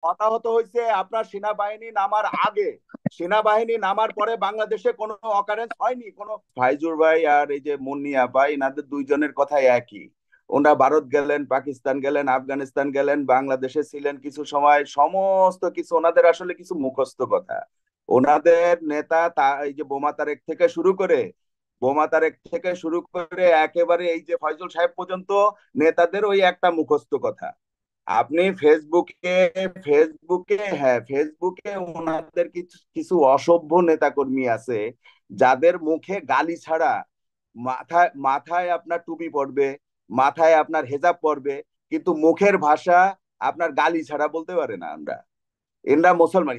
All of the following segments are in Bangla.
হতাহত হয়েছে আপনার সেনাবাহিনী নামার আগে। সেনাবাহিনী নামার পরে বাংলাদেশে কোনো অকারেন্স হয়নি কোনো। ফাইজুর ভাই আর এই যে মুন্নিয়া ভাই, এনাদের দুইজনের কথাই একই। ওনারা ভারত গেলেন, পাকিস্তান গেলেন, আফগানিস্তান গেলেন, বাংলাদেশে ছিলেন কিছু সময়, সমস্ত কিছু ওনাদের আসলে কিছু মুখস্থ কথা। ওনাদের নেতা এই যে বোমা তারেক থেকে শুরু করে একেবারে এই যে ফয়জল সাহেব পর্যন্ত, নেতাদের ওই একটা মুখস্থ কথা। আপনি ফেসবুকে ওনাদের কিছু কিছু অসভ্য নেতাকর্মী আছে, যাদের মুখে গালি ছাড়া, মাথায় মাথায় আপনার টুপি পড়বে, মাথায় আপনার হেজাব পড়বে, কিন্তু মুখের ভাষা আপনার গালি ছাড়া বলতে পারে না। এনরা মুসলমান।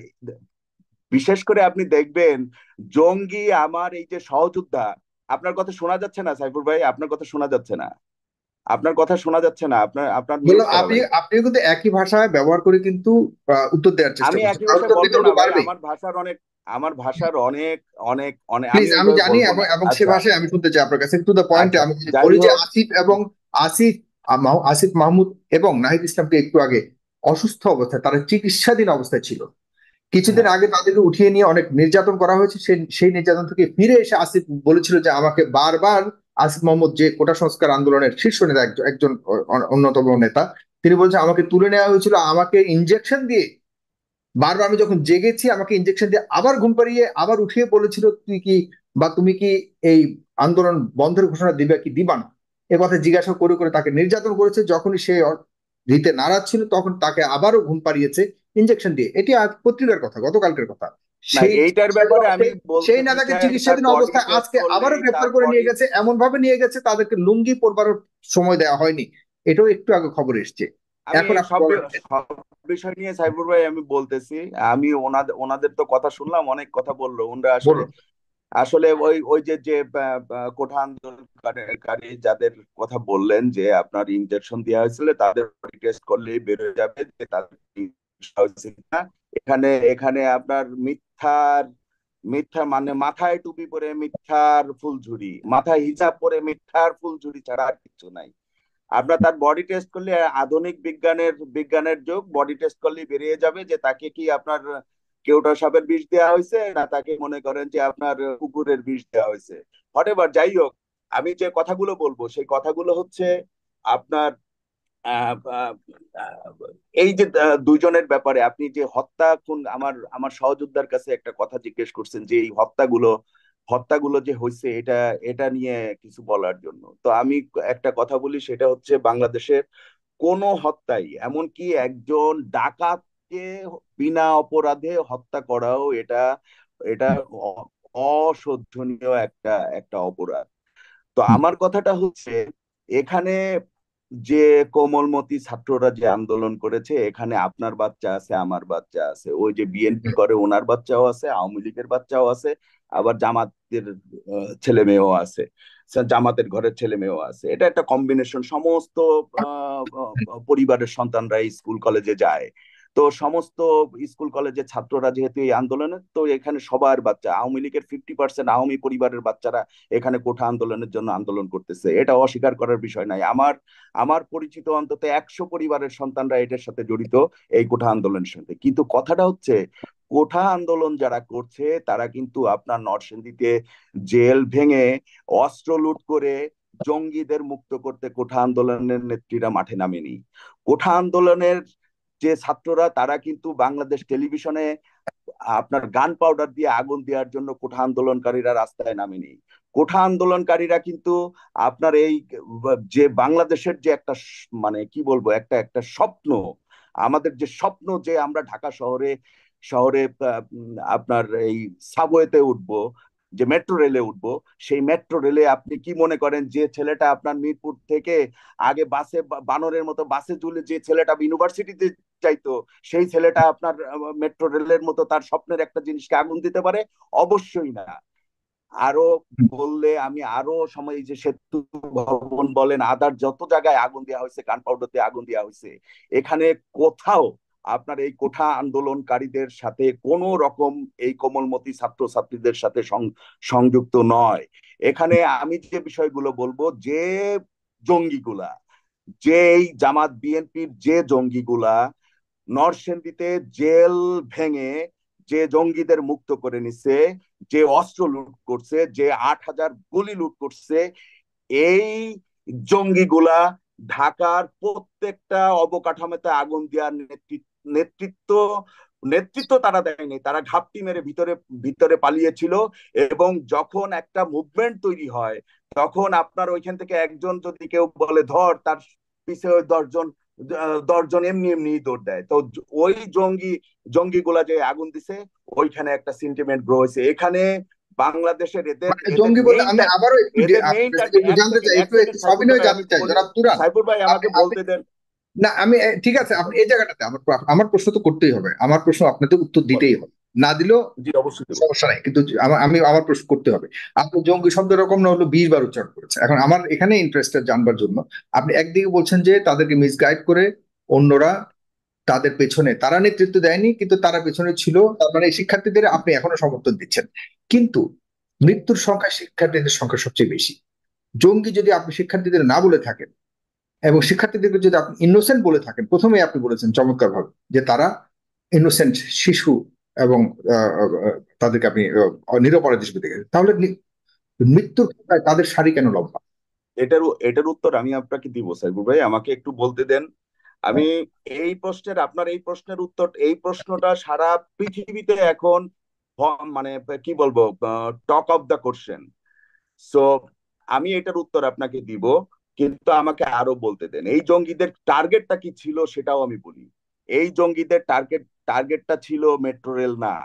বিশেষ করে আপনি দেখবেন, জঙ্গি আমার এই যে সহযোদ্ধা। আপনার কথা শোনা যাচ্ছে না সাইফুর ভাই, আপনার কথা শোনা যাচ্ছে না। আপনার কথা শোনা যাচ্ছে না, আপনার আপনার মিউট বললাম করা আপনি লাগবে। আপনিও কিন্তু একই ভাষায় ব্যবহার করে কিন্তু উত্তর দেওয়ার চেষ্টা আমি করছেন, একই তাহলে ভাষায় তো বলবো বিতর্ক না ভাই, বাড়বেই। আমার ভাষার অনেক অনেক অনেক, আমি প্লিজ, আমি ওইভাবে জানি, বলবো এবং না। এবং সে আচ্ছা, ভাষায় আমি শুনতে চাই আপনার কাছে। টু দ্য পয়েন্টে আচ্ছা, আমি যদি যাই বলি যে হোক। আসিফ আসিফ মাহমুদ এবং নাহিদ ইসলামকে একটু আগে অসুস্থ অবস্থায়, তারা চিকিৎসাধীন অবস্থায় ছিল। কিছুদিন হ্যাঁ, আগে তাদেরকে উঠিয়ে নিয়ে অনেক নির্যাতন করা হয়েছে। সেই নির্যাতন থেকে ফিরে এসে আসিফ বলেছিল যে আমাকে বারবার, আসিফ মোহাম্মদ যে কোটা সংস্কার আন্দোলনের শীর্ষ নেতা, একজন অন্যতম নেতা, তিনি বলছেন আমাকে তুলে নেওয়া হয়েছিল, আমাকে ইনজেকশন দিয়ে বারবার, আমি যখন জেগেছি আমাকে ইনজেকশন দিয়ে আবার ঘুম পাড়িয়ে আবার উঠিয়ে বলেছিল তুই কি, বা তুমি কি এই আন্দোলন বন্ধের ঘোষণা দিবে কি দিবা না, এ কথা জিজ্ঞাসা করে করে তাকে নির্যাতন করেছে। যখনই সে দিতে নারাজ ছিল তখন তাকে আবারও ঘুম পাড়িয়েছে ইনজেকশন দিয়ে। এটি আজ পত্রিকার কথা, গতকালকের কথা। না, সেই এইটার চিকিৎসাধীন ব্যাপারে আমি অবস্থায় সেই বলতে নেতাকে চাই, তার চিকিৎসাধীন বডি অবস্থায় টেস্ট আজকে আবারও করলেই, গ্রেপ্তার তার করে বডি। নিয়ে গেছে, এমন ভাবে নিয়ে গেছে তাদেরকে লুঙ্গি পরবারও সময় দেওয়া হয়নি। এটাও একটু আগে খবর এসছে। আমি এখন এই আপনি সব বলেন। সব বিষয় নিয়ে সাইফুর ভাই আমি বলতেছি। আমি ওনাদের ওনাদের তো কথা শুনলাম, অনেক কথা বললো ওনরা। আসলে বলুন। আসলে ওই ওই যে কোঠা আন্দোলনকারী যাদের কথা বললেন যে আপনার ইনজেকশন দেওয়া হয়েছিল, তাদের টেস্ট করলেই বেরোয় যাবে যে তাদের চিকিৎসা হয়েছে কিনা। এখানে এখানে আপনার মিথ্যার মিথ্যা মানে মাথায় টুপি পরে মিথ্যার ফুলঝুরি, মাথায় হিজাব পরে মিথ্যার ফুলঝুরি ছাড়া আর কিছু নাই। আপনার তার বডি টেস্ট করলে, আধুনিক বিজ্ঞানের যুগ, বডি টেস্ট করলে বেরিয়ে যাবে যে তাকে কি আপনার কেউটা সাপের বিষ দেওয়া হয়েছে, না তাকে মনে করেন যে আপনার কুকুরের বিষ দেওয়া হয়েছে। হটেভার, যাই হোক, আমি যে কথাগুলো বলবো সেই কথাগুলো হচ্ছে আপনার আহ, আহ, আহ, এই যে দুইজনের ব্যাপারে আপনি যে হত্যা খুন, আমার আমার সহযোদ্ধার কাছে একটা কথা জিজ্ঞেস করছেন যে এই হত্যাগুলো যে হয়েছে, এটা এটা নিয়ে কিছু বলার জন্য। তো আমি একটা কথা বলি, সেটা হচ্ছে বাংলাদেশের কোনো হত্যাই, এমনকি একজন ডাকাতকে বিনা অপরাধে হত্যা করাও, এটা এটা অশোধনীয় একটা একটা অপরাধ। তো আমার কথাটা হচ্ছে, এখানে যে কোমলমতি ছাত্ররা যে আন্দোলন করেছে, এখানে আপনার বাচ্চা আছে, আমার বাচ্চা আছে, ওই যে বিএনপি করে ওনার বাচ্চাও আছে, আওয়ামী লীগের বাচ্চাও আছে, আবার জামাতের ছেলে মেয়েও আছে, জামাতের ঘরের ছেলে মেয়েও আছে। এটা একটা কম্বিনেশন। সমস্ত পরিবারের সন্তানরা স্কুল কলেজে যায়। তো সমস্ত স্কুল কলেজের ছাত্ররা যেহেতু এই আন্দোলনে, তো এখানে সবার বাচ্চা, আওয়ামী লীগের 50% আওয়ামী পরিবারের বাচ্চারা এখানে কোঠা আন্দোলনের জন্য আন্দোলন করতেছে। এটা অস্বীকার করার বিষয় নাই। আমার আমার পরিচিত অন্তত 100 পরিবারের সন্তানরা এটার সাথে জড়িত, এই কোঠা আন্দোলনের সাথে। কিন্তু কথাটা হচ্ছে, কোঠা আন্দোলন যারা করছে তারা কিন্তু আপনার নরসিংদীতে জেল ভেঙে, অস্ত্র লুট করে জঙ্গিদের মুক্ত করতে কোঠা আন্দোলনের নেত্রীরা মাঠে নামেনি। কোঠা আন্দোলনের যে ছাত্ররা, তারা কিন্তু বাংলাদেশ টেলিভিশনে আপনার গান পাউডার দিয়ে আগুন দেওয়ার জন্য কোঠা আন্দোলনকারীরা রাস্তায় নামেনি। কোঠা আন্দোলনকারীরা কিন্তু আপনার এই যে বাংলাদেশের যে একটা মানে কি বলবো, একটা একটা স্বপ্ন, আমাদের যে স্বপ্ন যে আমরা ঢাকা শহরে শহরে আপনার এই সাবওয়েতে উঠবো, যে মেট্রো রেলে উঠবো, সেই মেট্রো রেলে আপনি কি মনে করেন যে ছেলেটা আপনার মিরপুর থেকে আগে বাসে বানরের মতো বাসে ঝুলে যে ছেলেটা ইউনিভার্সিটিতে চাইতো, সেই ছেলেটা আপনার মেট্রো রেলের মতো তার স্বপ্নের একটা জিনিসকে আগুন দিতে পারে? অবশ্যই না। আরো বললে আমি আরো সময়, এই যে সেতু ভবন বলেন, আদার যত জায়গায় আগুন দেওয়া হয়েছে, গান পাউডার দিয়ে আগুন দেওয়া হয়েছে, এখানে কোথাও আপনার এই কোঠা আন্দোলনকারীদের সাথে কোন রকম এই কোমলমতি ছাত্রছাত্রীদের সাথে সংযুক্ত নয়। এখানে আমি যে বিষয়গুলো বলবো, যে জঙ্গিগুলা, যে এই জামাত বিএনপির যে জঙ্গিগুলা নরসিংদীতে জেল ভেঙে যে জঙ্গিদের মুক্ত করে নিছে, যে অস্ত্র লুট করছে, যে 8,000 গুলি লুট করছে, এই জঙ্গিগুলা ঢাকার প্রত্যেকটা অবকাঠামোতে আগুন দেওয়ার নেতৃত্ব নেতৃত্ব তারা দেয়নি, তারা ঘাপটি মেরে ভিতরে ভিতরে পালিয়েছিল। এবং যখন একটা মুভমেন্ট তৈরি হয়, তখন আপনার ওইখান থেকে একজন যদি কেউ বলে ধর, তার পিছে ওই 10 জন 10 জন এমনি এমনি দৌড় দেয়। তো ওই জঙ্গিগুলা যে আগুন দিছে, ওইখানে একটা সেন্টিমেন্ট গ্রো হয়েছে এখানে। বাংলাদেশের এদের মানে এদের জঙ্গি বলতে মেইন আমি আবারও একটু এদের মেইন আপনার কাছে টার্গেট। একটু এক জানতে সেকেন্ড চাই, এক একটু সেকেন্ড একটু সাইফুর সবিনয় ভাই, আমি জানতে একটু চাই বলি। জনাব তুরান। সাইফুর ভাই আপনি আমাকে আপনি বলতে দেন। না আমি ঠিক আছে, আপনি এই জায়গাটাতে আমার আমার প্রশ্ন তো করতেই হবে, আমার প্রশ্ন আপনাকে উত্তর দিতেই হবে, না দিলেও জি, অবশ্যই দেবো। সমস্যা নাই, কিন্তু আমি আমার প্রশ্ন করতে হবে। আপনি জঙ্গি শব্দ এরকম না হলো 20 বার উচ্চারণ করেছে, এখন আমার এখানে ইন্টারেস্টেড জানবার জন্য, আপনি একদিকে বলছেন যে তাদেরকে মিসগাইড করে অন্যরা তাদের পেছনে, তারা নেতৃত্ব দেয়নি কিন্তু তারা পেছনে ছিল, তার মানে এই শিক্ষার্থীদের আপনি এখনো সমর্থন দিচ্ছেন। কিন্তু মৃত্যুর সংখ্যা শিক্ষার্থীদের সংখ্যা সবচেয়ে বেশি। জঙ্গি যদি আপনি শিক্ষার্থীদের না বলে থাকেন এবং শিক্ষার্থীদেরকে যদি আপনি ইনোসেন্ট বলে থাকেন, প্রথমেই আপনি বলেছেন চমৎকার ভাবে যে তারা ইনোসেন্ট শিশু, এবং তাদেরকে আপনি নিরপরাধ হিসেবে দেখেছেন, তাহলে মৃত্যুর ঘটনায় তাদের সারি কেন লম্বা? এটার এটার উত্তর আমি আপনাকে দিব সাইফুর ভাই, আমাকে একটু বলতে দেন। আমি আপনার এই প্রশ্নের উত্তর, এই প্রশ্নটা সারা পৃথিবীতে এখন মানে কি বলবো, talk of the question. So আমি এটার উত্তর আপনাকে দিব, কিন্তু আমাকে আরো বলতে দেন এই জঙ্গিদের টার্গেটটা কি ছিল সেটাও আমি বলি। এই জঙ্গিদের টার্গেটটা ছিল মেট্রো রেল না।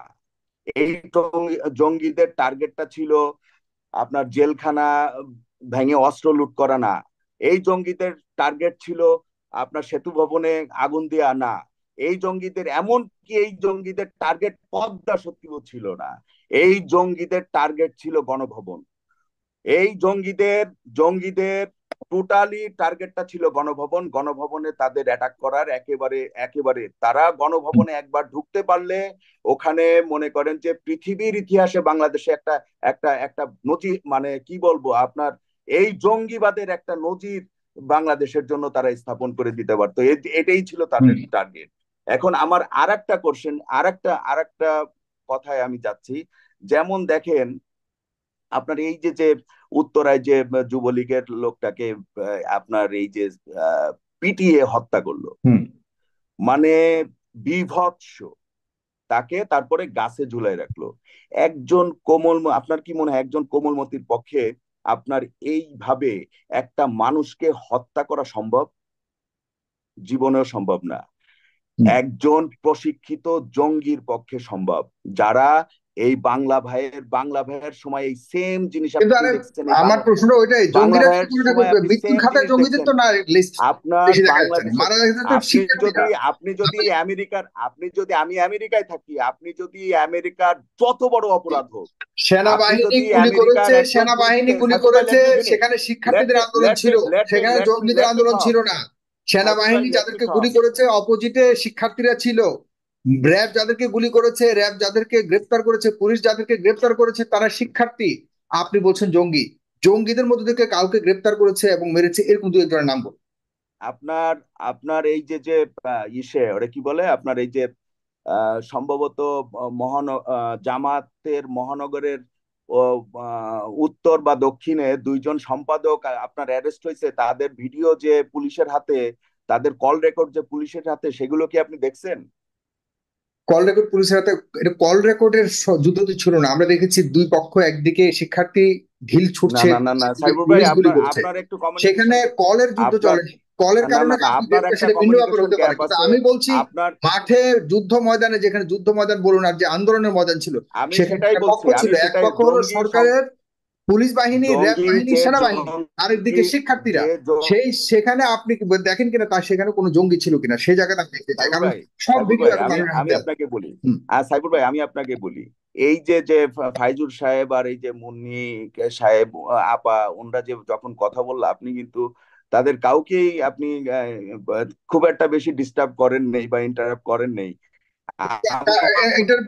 এই জঙ্গিদের টার্গেটটা ছিল আপনার জেলখানা ভেঙে অস্ত্র লুট করা না। এই জঙ্গিদের টার্গেট ছিল আপনার সেতু ভবনে আগুন দেয়া না। এই জঙ্গিদের টার্গেট পদ্মা সেতুও ছিল না। এই জঙ্গিদের টার্গেট ছিল গণভবন। এই জঙ্গিদের টোটালি টার্গেটটা ছিল গণভবন। গণভবনে তাদের অ্যাটাক করার একেবারে একেবারে, তারা গণভবনে একবার ঢুকতে পারলে ওখানে মনে করেন যে পৃথিবীর ইতিহাসে বাংলাদেশে একটা একটা একটা নজির, মানে কি বলবো আপনার, এই জঙ্গিবাদের একটা নজির বাংলাদেশের জন্য তারা স্থাপন করে দিতে পারতো। এটাই ছিল তাদের টার্গেট। এখন আমার আর একটা কথায় আমি যাচ্ছি। যেমন দেখেন, আপনার এই যে যে উত্তরায় যে যুবলীগের লোকটাকে আপনার এই যে পিটিয়ে হত্যা করলো, হুম। মানে বীভৎস। তাকে তারপরে গাছে ঝুলাই রাখলো। আপনার কি মনে হয় একজন কোমলমতির পক্ষে আপনার এইভাবে একটা মানুষকে হত্যা করা সম্ভব? জীবনেও সম্ভব না। হুম। একজন প্রশিক্ষিত জঙ্গির পক্ষে সম্ভব, যারা এই বাংলা ভাইয়ের সময় এই সেম জিনিস কিন্তু আপনি আরে দেখছেন। এই আমার প্রশ্ন ওইটাই, বাংলা জঙ্গিরা কি ভাইয়ের কোনোটা সময় আপনি মৃত্যুর সেম খাতায় জিনিস জঙ্গিদের দেখছেন। তো না লিস্ট আপনার বেশি দেখা যাচ্ছে না, বাংলাদেশে মারা যাচ্ছে তো আপনি যদি শিক্ষার্থীরা। আপনি যদি আমেরিকার আপনি যদি আমি আমেরিকায় থাকি, আপনি যদি আমেরিকার যত বড় অপরাধ হোক, আপনি সেনাবাহিনী যদি গুলি আমেরিকার করেছে, একজন সেনাবাহিনী পুলিশকে, গুলি সাইফুর ভাই করেছে, লেট মি ফিনিশ, সেখানে লেট শিক্ষার্থীদের মি আন্দোলন লেট মি ছিল, লেট মি সেখানে লেট মি জঙ্গিদের লেট মি আন্দোলন টক। ছিল না। সাইফুর ভাই সেনাবাহিনী লেট মি যাদেরকে টক। গুলি করেছে অপোজিটে শিক্ষার্থীরা ছিল। র্যাব যাদেরকে গুলি করেছে, র্যাব যাদেরকে গ্রেপ্তার করেছে, পুলিশ যাদেরকে গ্রেপ্তার করেছে তারা শিক্ষার্থী। আপনি বলছেন জঙ্গি, জঙ্গিদের মধ্যে থেকে কাউকে গ্রেপ্তার করেছে এবং মেরেছে এরকম দু একজনের নাম বলুন। আপনার আপনার এই যে যে ওরা কি বলে, আপনার এই যে সম্ভবত জামাতের মহানগরের ও উত্তর বা দক্ষিণে 2 জন সম্পাদক আপনার অ্যারেস্ট হয়েছে, তাদের ভিডিও যে পুলিশের হাতে, তাদের কল রেকর্ড যে পুলিশের হাতে, সেগুলো কি আপনি দেখছেন? কল রেকর্ড পুলিশের হাতে, এটা কল রেকর্ডের যুদ্ধ তো ছিল না, আমরা দেখেছি দুই পক্ষ, একদিকে শিক্ষার্থী ঢিল না, ছুটছে, না, না, না, একদিকে সাইবুর ভাই, পুলিশ গুলি আপনার করছে। আপনার একটু সেখানে কমিউনিকেশন, কলের যুদ্ধ আপনার চলেনি, কলের না, কারণে না, না, আপনি আপনার গ্রেপ্তার একটা সেটা ভিন্ন ব্যাপার কমিউনিকেশন হতে পারে, গ্যাপ কিন্তু আছে। আমি বলছি আপনার মাঠে যুদ্ধ ময়দানে, যেখানে যুদ্ধ ময়দান বলুন আর যে আন্দোলনের ময়দান ছিল, আমি সেখানে সেটাই একটা পক্ষ বলছি, ছিল, আমি এক সেটাই পক্ষ হলো জঙ্গি সরকারের পুলিশ বাহিনী, র্যাব জঙ্গি বাহিনী, যে সেনাবাহিনী, আরেকদিকে জঙ্গি শিক্ষার্থীরা। যে সেখানে আপনি কি দেখেন কিনা, তার সেখানে কোনো জঙ্গি ছিল কিনা সেই জায়গাটা আমি দেখতে চাই, সাইবুর কারণ ভাই, সব সাইবুর ভিডিও ভাই, এখন আমি মানুষের আমি হাতে আছে। আপনাকে বলি। হুম। সাইবুর ভাই, আমি আপনাকে বলি, এই যে যে ফাইজুর সাহেব আর এই যে মুন্নি সাহেব, আপা, ওনরা যে যখন কথা বললো, আপনি কিন্তু তাদের কাউকেই আপনি খুব একটা বেশি ডিস্টার্ব করেন নেই বা ইন্টারাপ্ট করেন নেই।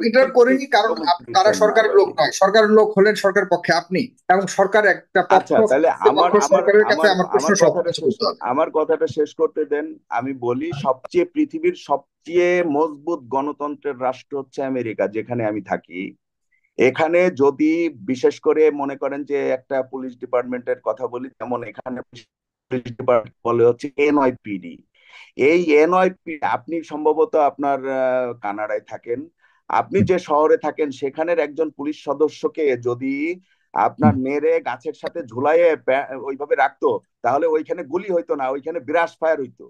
ইন্টার করিনি, কারণ তারা দিচ্ছেন না সরকারের ভাই। লোক নয়, সরকারের লোক হলেন সরকারের পক্ষে আপনি, এবং সরকার একটা পক্ষ, আচ্ছা, তাহলে আমার পক্ষ আমার সরকারের কাছে আমার আমার প্রশ্ন আমার সব কথাটা কিছু শেষ করতে হবে। আমার কথাটা শেষ করতে দেন। আমি বলি, পৃথিবীর সবচেয়ে মজবুত গণতন্ত্রের রাষ্ট্র হচ্ছে আমেরিকা, যেখানে আমি থাকি। এখানে যদি বিশেষ করে মনে করেন যে একটা পুলিশ ডিপার্টমেন্টের কথা বলি, যেমন এখানে পুলিশ ডিপার্টমেন্ট বলে হচ্ছে এনওয়াইপিডি। এই এনওয়াইপি, আপনি সম্ভবত আপনার কানাডায় থাকেন, আপনি যে শহরে থাকেন সেখানের একজন পুলিশ সদস্যকে যদি আপনার মেরে গাছের সাথে ঝুলাইয়ে ওইভাবে রাখতো, তাহলে ওইখানে গুলি হইতো না, ওইখানে ব্রাশ ফায়ার হইতো।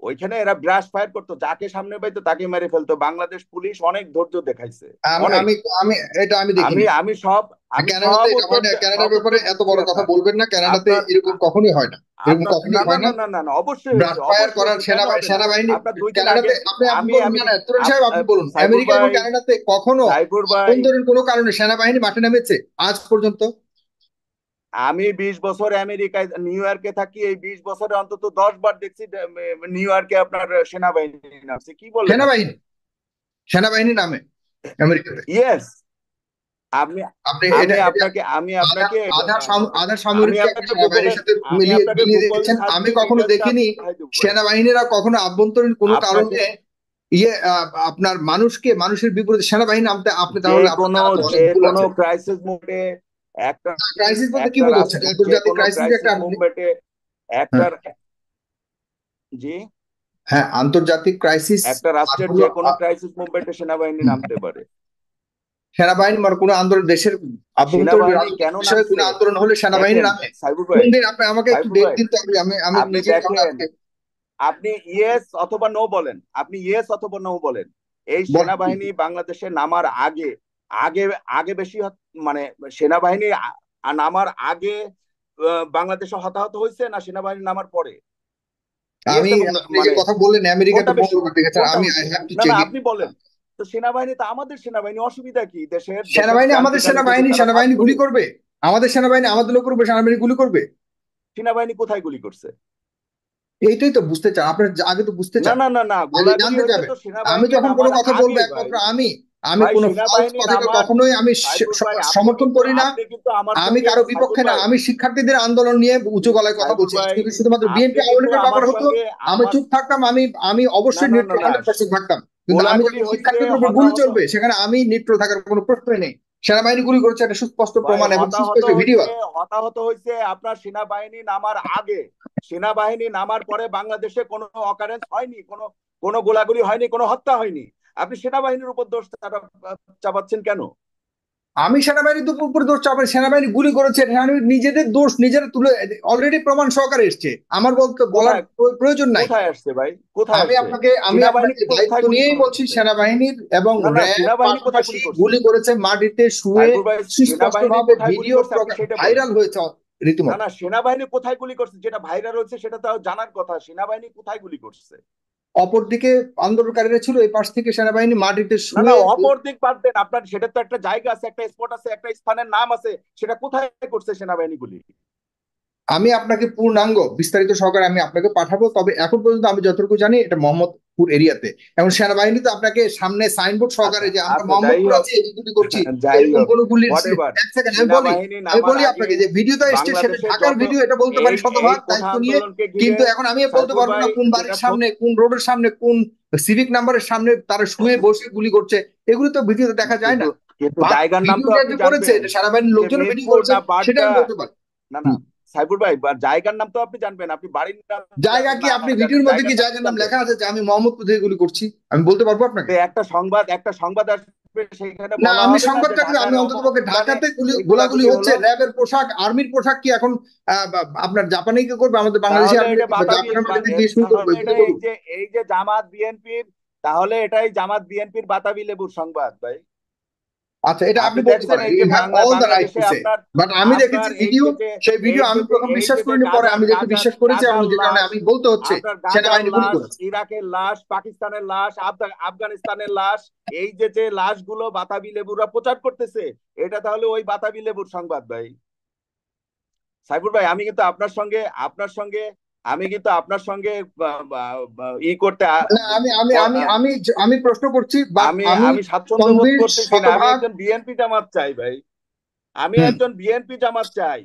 ওইখানে এরা ব্রাশ ফায়ার করতো, যাকে সামনে পাইতো তাকে মেরে ফেলতো। বাংলাদেশ পুলিশ অনেক ধৈর্য দেখাইছে, আমি অনেক। আমি আমি এটা আমি আমি দেখিনি। আমি সব আমি কানাডাতে সব এটা উত্তর হয় না, কানাডার সব ব্যাপারে উত্তর এত দিচ্ছি বড় কথা আপনার। বলবেন না, কানাডাতে আপনার এরকম কখনোই হয় না, এরকম আপনার না কখনোই না হয় না না। না না না, অবশ্যই ব্রাশ হয়েছে, ফায়ার অবশ্যই করার হয়েছে, কেন হবে না? সেনাবাহিনী আপনার 2 দিন আগে কানাডাতে, আপনি আমি বলুন আমি না, না তুরন সাহেব আপনি বলুন, সাইফুর আমেরিকা এবং ভাই, কানাডাতে কখনো সাইফুর ভাই, আভ্যন্তরীণ কোনো কারণে সেনাবাহিনী মাঠে নেমেছে আজ পর্যন্ত? আমি 20 বছর আমেরিকায় নিউ ইয়র্কে থাকি, এই 20 বছরে অন্তত 10 বার দেখছি নিউ ইয়র্কে আপনার সেনাবাহিনী নামছে। কি বলেন আপনি? সেনাবাহিনী সেনাবাহিনী নামে আমেরিকাতে? ইয়েস। আমি আপনি আমি এটা এটা আপনাকে আমি আধা আপনাকে আধা আমি সামরিককে আপনি আপনাকে গুগলে সেনাবাহিনীর সাথে আমি মিলিয়ে আপনাকে মিলিয়ে গুগল রেখেছেন। সার্চ আমি দিয়ে কখনো ডিটেলসটা দেখিনি পাঠাই দেবো ভাই সেনাবাহিনীরা কখনো আভ্যন্তরীণ কোনো আপনাকে। কারণে আপনার মানুষের বিপরীতে সেনাবাহিনী নামতে, আপনি যে তাহলে আপনার কোনো জানাতে যে অনেক ভুল কোনো আছে। ক্রাইসিস মুভমেন্টে একটা ক্রাইসিস বলতে কি একটা বোঝাচ্ছেন? রাষ্ট্রের যে আন্তর্জাতিক কোনো ক্রাইসিস একটা ক্রাইসিস মুভমেন্টে একটা হ্যাঁ, জি হ্যাঁ, আন্তর্জাতিক ক্রাইসিস একটা রাষ্ট্রের হলো যে কোনো ক্রাইসিস মুভমেন্টে সেনাবাহিনী নামতে পারে। সেনাবাহিনী মানে কোনো আন্দোলন, দেশের আভ্যন্তরীণ সেনাবাহিনী রাজনৈতিক কেন বিষয়ে কোনো নামছে আন্দোলন হলে সেনাবাহিনী দেখেন নামে। সাইফুর কোন ভাই, দিন? আপনি আমাকে একটু সাইফুর ডেট ভাই দিন তো, আমি আমি আপনি নিজে দেখেন, আজকে আপনি ইয়েস অথবা নো বলেন, আপনি ইয়েস অথবা নো বলেন। এই বলেন। সেনাবাহিনী বাংলাদেশে নামার আগে আগে আগে বেশি মানে সেনাবাহিনী নামার আগে বাংলাদেশে হতাহত হয়েছে না সেনাবাহিনী নামার পরে? ইয়েস আমি, এবং আপনি যে মানে কথা বললেন আমেরিকাতে কোনটা বেশি, মঙ্গলবার দেখেছেন, কোনটা আমি আই হচ্ছে? হ্যাভ টু না চেক না, ইট। আপনি বলেন। তো সেনাবাহিনী তো আমাদের সেনাবাহিনী, অসুবিধা কি? দেশের দেশের সেনাবাহিনী আমাদের ক্রান্তিকালে যদি সেনাবাহিনী, তারা সেনাবাহিনী থাকতো। গুলি করবে? আমাদের সেনাবাহিনী আমাদের উপর সেনাবাহিনী গুলি করবে? সেনাবাহিনী কোথায় গুলি করছে? এইটাই তো বুঝতে চান, আপনার আগে তো বুঝতে না চান, না না না, আগে গোলাগুলি জানতে হয়েছে যাবে। তো আমি সেনাবাহিনী যখন কোনো নামার কথা বলবো আগে ভাই। একমাত্র আমি আমি ভাই কোনো ফালতু সেনাবাহিনী কথাকে নামার, কখনোই আমি সাইফুর ভাই সমর্থন করি না। আপনি কিন্তু আমার আমি সঙ্গে, কারো সাইফুর বিপক্ষে না, ভাই, আমি শিক্ষার্থীদের আন্দোলন নিয়ে উঁচু গলায় কথা সাইফুর বলছি। ভাই আজকে যদি শুধুমাত্র বিএনপি আপনি আওয়ামী কিন্তু লীগের আমার ব্যাপার হতো, সঙ্গে আমি আমার, চুপ থাকতাম, আমি না অবশ্যই না না নিউট্রাল না, 100% থাকতাম। কিন্তু আমি গোলাগুলি যখন হয়েছে, শিক্ষার্থীদের উপর গুলি হতাহত, চলবে সেখানে আমি নিউট্রাল থাকার কোনো প্রশ্নই নেই। সেনাবাহিনী গুলি করেছে, এটা সুস্পষ্ট ভাই প্রমাণ এবং হতাহত সুস্পষ্ট ভিডিও হয়েছে, আছে। হতাহত হয়েছে আপনার সেনাবাহিনী নামার আগে। সেনাবাহিনী নামার পরে বাংলাদেশে কোনো অকারেন্স হয়নি, কোনো কোনো গোলাগুলি হয়নি, কোনো হত্যা হয়নি। আপনি সেনাবাহিনীর উপর দোষ চাপাচ্ছেন কেন? আমি সেনাবাহিনীর উপর দোষ চাপাই? সেনাবাহিনী গুলি করেছে, সেনাবাহিনী নিজেদের দোষ নিজেরা তুলে অলরেডি প্রমাণ সহকারে এসছে, আমার বলার কোথায় প্রয়োজন নাই। কোথায় আসছে ভাই, কোথায় আমি আসছে? আপনাকে আমি সেনাবাহিনী আপনাকে দায়িত্ব কোথায় গুলি নিয়েই বলছি, করছে? সেনাবাহিনীর এবং না না, র্যাব সেনাবাহিনী কোথায় পাশাপাশি গুলি করছে? গুলি করেছে মাটিতে শুয়ে, সাইফুর ভাই সেনাবাহিনী সুস্পষ্টভাবে কোথায় গুলি ভিডিও করছে আপনি সেটা বলেন। ভাইরাল হয়েছে না রীতিমতো। না, সেনাবাহিনী কোথায় গুলি করছে যেটা ভাইরাল হচ্ছে সেটা তো জানার কথা। সেনাবাহিনী কোথায় গুলি করছে? অপরদিকে আন্দোলনকারীরা ছিল, এই পাশ থেকে সেনাবাহিনী মাটিতে না না, শুয়ে। অপর দিক বাদ দেন, আপনার সেটা তো একটা জায়গা আছে, একটা স্পট আছে, একটা স্থানের নাম আছে, সেটা কোথায় করছে সেনাবাহিনী গুলি? আমি আপনাকে পূর্ণাঙ্গ বিস্তারিত সহকারে আমি আপনাকে পাঠাবো, তবে এখন পর্যন্ত আমি যতটুকু জানি এটা মোহাম্মদপুর এরিয়াতে। এবং সেনাবাহিনী তো আপনাকে সামনে সাইনবোর্ড আচ্ছা সহকারে যে আমরা আচ্ছা, যাই মোহাম্মদপুর হোক, আছি এই গুলি করছি, যাই এরকম হোক, কোন গুলির। What ever. এক সেকেন্ড আমি বলি, সেনাবাহিনী নামার আগে আপনাকে যে ভিডিওটা এসছে সেটা বাংলাদেশে ঢাকার যত ভিডিও, এটা বলতে পারি এই এই শতভাগ কোঠা দায়িত্ব নিয়ে। আন্দোলনকে ঘিরে, কিন্তু এখন আমি বলতে সাইফুর পারবো না ভাই, কোন যেটা বাড়ির সামনে, কোন রোডের সামনে, কোন সিভিক নাম্বারের সামনে তারা শুয়ে বসে গুলি করছে, এগুলো তো ভিডিওতে দেখা যায় কিন্তু না। কিন্তু জায়গার নাম তো ভিডিওটা আপনি যে করেছে জানবেন, এটা সেনাবাহিনীর যে লোকজন ভিডিও মিরপুর করেছে, না সেটা বাড্ডা। আমি বলতে পারি। না না, সাইফুর ভাই, জায়গার নাম তো আপনি জানবেন, আপনি বাড়ির নাম জায়গা কি, না আপনি জানেন, ভিডিওর মধ্যে কি জায়গার নাম তো জায়গার নাম জানবেন। লেখা আছে যে আমি মোহাম্মদপুর থেকে গুলি করছি? আমি বলতে পারবো আপনাকে। তো একটা সংবাদ আসবে, সেখানে না, বলা আমি হবে না যে সংবাদটাকে, আমি ঢাকার অন্তত অমুক পক্ষে স্থানে ঢাকাতে এই গোলাগুলি গোলাগুলি হচ্ছে, হলো। র্যাবের পোশাক, আর্মির পোশাক কি এখন আপনার জাপানে কি করবে, আমাদের বাংলাদেশি তাহলে আর্মি এটা বাতাবি জাপানের মাটিতে গিয়ে শুরু করবে তাহলে এটা গুলি এই করবে? যে এই যে জামাত বিএনপির, তাহলে এটাই জামাত বিএনপির বাতাবি লেবুর সংবাদ ভাই। আচ্ছা, এটা আপনি আপনি বলতে দেখছেন পারেন, এই যে you have all the right বাংলাদেশে টু সে। আপনার বাট আমি আপনার দেখেছি ভিডিও, সেই ভিডিও এই আমি যে প্রথম এই বিশ্বাস যে করিনি, পরে আমি দেখে গাজার বিশ্বাস করেছি, এবং গাজার যে কারণে লাশ, আমি বলতে হচ্ছে আপনার গাজার সেনাবাহিনী গুলি লাশ, করেছে। ইরাকের লাশ, পাকিস্তানের লাশ, আফগানিস্তানের লাশ, এই যে যে লাশগুলো বাতাবি লেবুরা প্রচার করতেছে, এটা তাহলে ওই বাতাবি লেবুর সংবাদ ভাই। সাইফুর ভাই, আমি কিন্তু আপনার সঙ্গে ই করতে না, আমি প্রশ্ন করছি, বাট আমি আমি আমি স্বাচ্ছন্দ্য বোধ কনভিন্স করতেছি না। আমি শতভাগ। একজন বিএনপি জামাত চাই ভাই, আমি হুম। একজন বিএনপি জামাত চাই।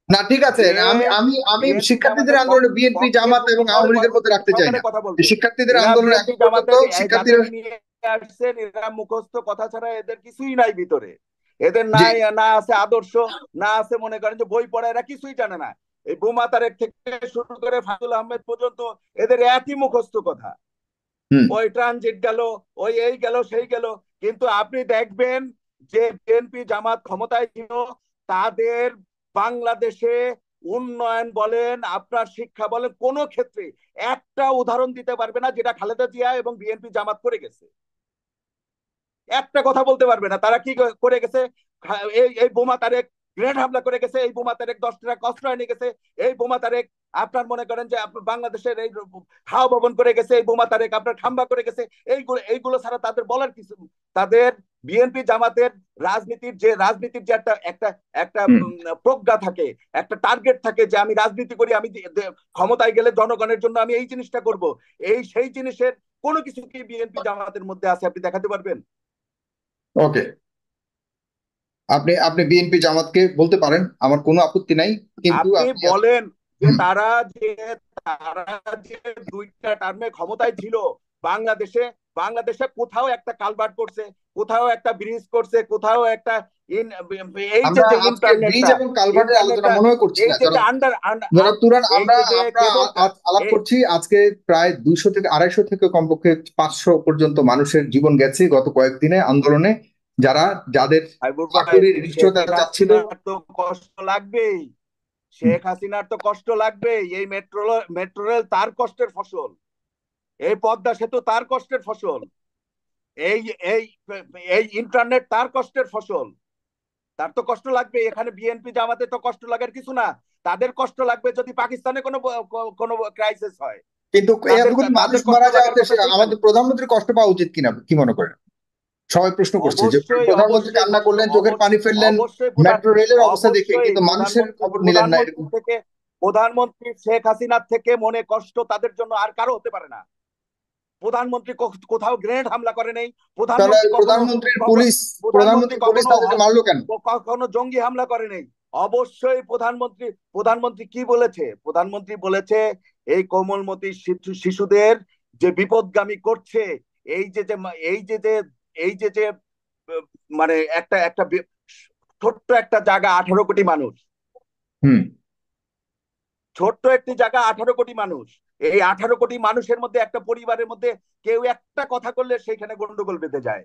না ঠিক আছে, যে আমি আমি আমি বিএনপি শিক্ষার্থীদের জামাতের আন্দোলনে বিএনপি পক্ষে জামাত এবং দুর্বল আওয়ামী লীগের মধ্যে রাখতে চাই সহকারে না। কথা এই বলবে। শিক্ষার্থীদের এরা আন্দোলন বিএনপি এখন পর্যন্ত জামাতের শিক্ষার্থীরা, যাদেরকে নিয়ে আসছেন এরা মুখস্থ কথা ছাড়া এদের কিছুই নাই ভিতরে। এদের জি, নাই, না আছে আদর্শ, না আছে মনে করেন যে বই পড়া, এরা কিছুই জানে না। এই বোমা তারেক থেকে শুরু করে ফাজুল আহমেদ পর্যন্ত এদের একই মুখস্থ কথা। হুম, ওই ট্রানজিট গেল, ওই এই গেল সেই গেল। কিন্তু আপনি দেখবেন যে বিএনপি জামাত ক্ষমতায় ছিল, তাদের বাংলাদেশে উন্নয়ন বলেন, আপনার শিক্ষা বলেন, কোনো ক্ষেত্রে একটা উদাহরণ দিতে পারবে না যেটা খালেদা জিয়া এবং বিএনপি জামাত করে গেছে। একটা কথা বলতে পারবে না তারা কি করে গেছে। এই এই বোমা তারেক গ্রেনেড হামলা করে গেছে, এই বোমা তারেক 10 টাকা আশ্রয় নিয়ে গেছে, এই বোমা তারেক আপনার মনে করেন যে বাংলাদেশের এই হাও ভবন করে গেছে, এই বোমা তারেক আপনার খাম্বা করে গেছে। এইগুলো ছাড়া তাদের বলার কিছু, তাদের বিএনপি জামাতের রাজনীতির যে একটা একটা একটা হুম, প্রজ্ঞা থাকে, একটা টার্গেট থাকে যে আমি রাজনীতি করি, আমি ক্ষমতায় গেলে জনগণের জন্য আমি এই জিনিসটা করব। সেই জিনিসের কোনো কিছু কি বিএনপি জামাতের মধ্যে আছে আপনি দেখাতে পারবেন? ওকে, আপনি আপনি বিএনপি জামাতকে বলতে পারেন, আমার কোনো আপত্তি নাই, কিন্তু আপনি আপনি বলেন যে হুম, তারা যে 2টা টার্মে ক্ষমতায় ছিল, বাংলাদেশে বাংলাদেশে কোথাও একটা কালভার্ট করছে, কোথাও একটা ব্রিজ করছে, কোথাও একটা ইন এই যে আমরা যে আজকে ব্রিজ ইন্টারনেটটা এবং কালভার্টের আলোচনা ইন্টারনেটটা মনে হয় করছি এই না। যে যারা যে আন্ডার যারা তুরান, এই আমরা যে যে আমরা কেবলটা, আজ আলাপ এই করছি, আজকে প্রায় 200 থেকে 250 থেকে কমপক্ষে 500 পর্যন্ত মানুষের জীবন গেছে গত কয়েকদিনে আন্দোলনে, যারা যাদের সাইবুর ভাই, চাকরির শেখ নিশ্চয়তা চাচ্ছিল। হাসিনার তো কষ্ট লাগবেই। শেখ হাসিনার তো কষ্ট লাগবেই। এই মেট্রো রেল তার কষ্টের ফসল, এই পদ্মা সেতু তার কষ্টের ফসল, এই এই এই ইন্টারনেট তার কষ্টের ফসল। তার তো কষ্ট লাগবে। এখানে বিএনপি জামাতে তো কষ্ট লাগার কিছু না। তাদের কষ্ট লাগবে যদি পাকিস্তানে কোনো ক্রাইসিস হয়। কিন্তু তাদের এতগুলো মানুষ তাদের কষ্ট মারা লাগার যাওয়াতে কথা সেইখানে। আমাদের প্রধানমন্ত্রী কষ্ট পাওয়া উচিত কিনা, কি মনে করেন? সবাই প্রশ্ন করছে যে অবশ্যই প্রধানমন্ত্রী অবশ্যই কান্না কষ্ট, করলেন, চোখের পানি ফেললেন অবশ্যই প্রধান, মেট্রো রেলের অবস্থা দেখে, অবশ্যই কিন্তু মানুষের প্রধানমন্ত্রী খবর নিলেন না প্রধানমন্ত্রী এরকম। থেকে প্রধানমন্ত্রী শেখ হাসিনার থেকে মনে কষ্ট তাদের জন্য আর কারো হতে পারে না। প্রধানমন্ত্রী কোথাও গ্রেনেড হামলা করে নেই। তাহলে প্রধানমন্ত্রী কখনো প্রধানমন্ত্রীর কখন পুলিশ, প্রধানমন্ত্রী প্রধানমন্ত্রী পুলিশ কখনো তাদেরকে মারলো কেন? কখনো জঙ্গি হামলা করে নেই। অবশ্যই প্রধানমন্ত্রী কি বলেছে? প্রধানমন্ত্রী বলেছে এই কোমলমতি শিশুদের যে বিপদগামী করছে, এই যে যে এই যে যে এই যে যে আহ, মানে একটা একটা ছোট্ট একটা জায়গা, 18 কোটি মানুষ, হুম, ছোট্ট একটি জায়গা, 18 কোটি মানুষ। এই 18 কোটি মানুষের মধ্যে একটা পরিবারের মধ্যে কেউ একটা কথা করলে সেখানে গন্ডগোল বেঁধে যায়।